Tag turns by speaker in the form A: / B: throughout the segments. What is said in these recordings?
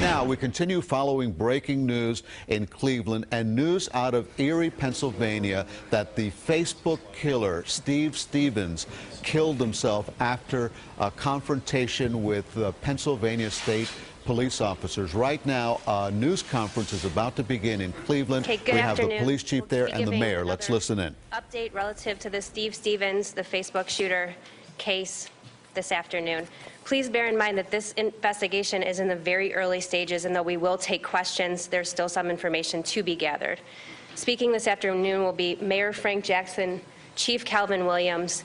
A: now, we continue following breaking news in Cleveland and news out of Erie, Pennsylvania, that the Facebook killer, Steve Stevens, killed himself after a confrontation with Pennsylvania State police officers. Right now, a news conference is about to begin in Cleveland.
B: Okay, good
A: we have
B: afternoon.
A: The police chief there and the mayor. Let's listen in.
B: Update relative to the Steve Stevens, the Facebook shooter case this afternoon. Please bear in mind that this investigation is in the very early stages, and though we will take questions, there's still some information to be gathered. Speaking this afternoon will be Mayor Frank Jackson, Chief Calvin Williams,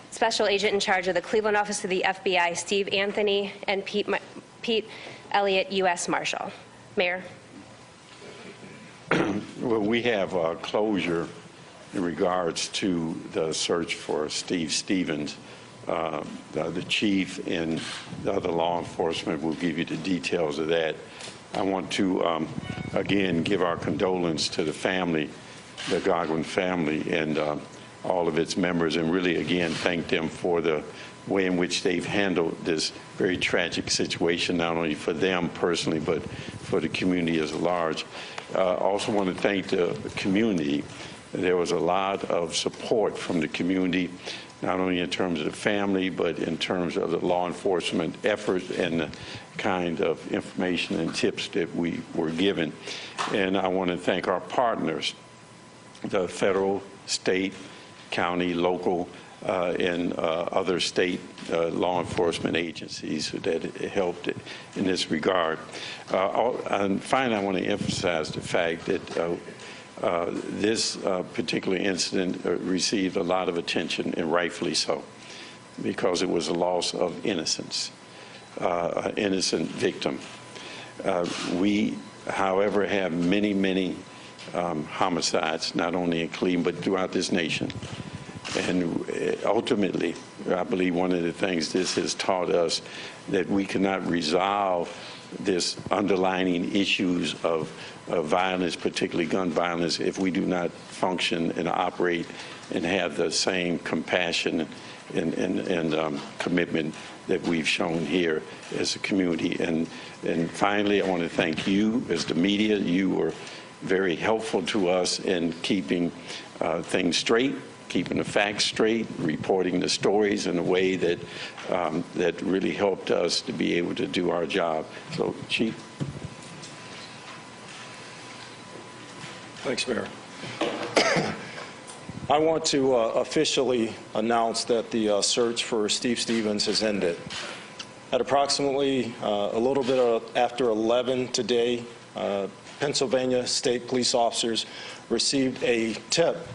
B: Special Agent in charge of the Cleveland office of the FBI, Steve Anthony, and Pete Elliott, U.S. Marshal. Mayor.
C: Well, we have closure in regards to the search for Steve Stevens. The chief and the other law enforcement will give you the details of that. I want to, again, give our condolence to the family, the Godwin family, and all of its members, and really, again, thank them for the way in which they've handled this very tragic situation, not only for them personally, but for the community as large. Also want to thank the community. There was a lot of support from the community, not only in terms of the family, but in terms of the law enforcement efforts and the kind of information and tips that we were given. And I want to thank our partners, the federal, state, county, local, and other state law enforcement agencies that helped in this regard. And finally, I want to emphasize the fact that this particular incident received a lot of attention, and rightfully so, because it was a loss of innocence, an innocent victim. We, however, have many homicides, not only in Cleveland, but throughout this nation. And ultimately, I believe one of the things this has taught us, that we cannot resolve this underlying issues of violence, particularly gun violence, if we do not function and operate and have the same compassion and commitment that we've shown here as a community. And finally, I want to thank you as the media. You were very helpful to us in keeping things straight, keeping the facts straight, reporting the stories in a way that that really helped us to be able to do our job. So, Chief.
D: Thanks, Mayor. I want to officially announce that the search for Steve Stevens has ended. At approximately a little bit after 11 today, Pennsylvania State Police officers received a tip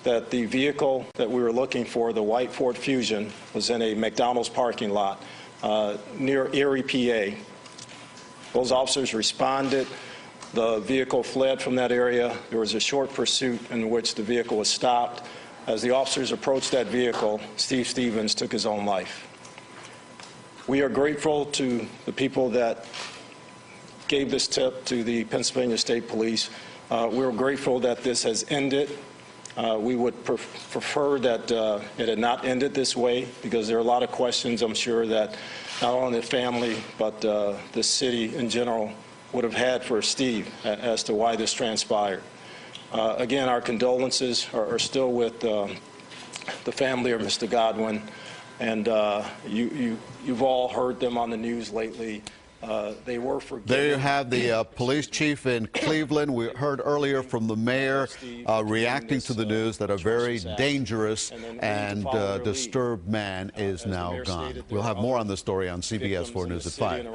D: that the vehicle that we were looking for, the white Ford Fusion, was in a McDonald's parking lot near Erie, PA. Those officers responded. The vehicle fled from that area. There was a short pursuit in which the vehicle was stopped. As the officers approached that vehicle, Steve Stevens took his own life. We are grateful to the people that gave this tip to the Pennsylvania State Police. We're grateful that this has ended. We would prefer that it had not ended this way, because there are a lot of questions, I'm sure, that not only the family but the city in general would have had for Steve as to why this transpired. Again, our condolences are still with the family of Mr. Godwin, and you've all heard them on the news lately. They were forgiven.
A: There you have the police chief in Cleveland. We heard earlier from the mayor reacting to the news that a very dangerous and disturbed man is now gone. We'll have more on this story on CBS 4 News at 5.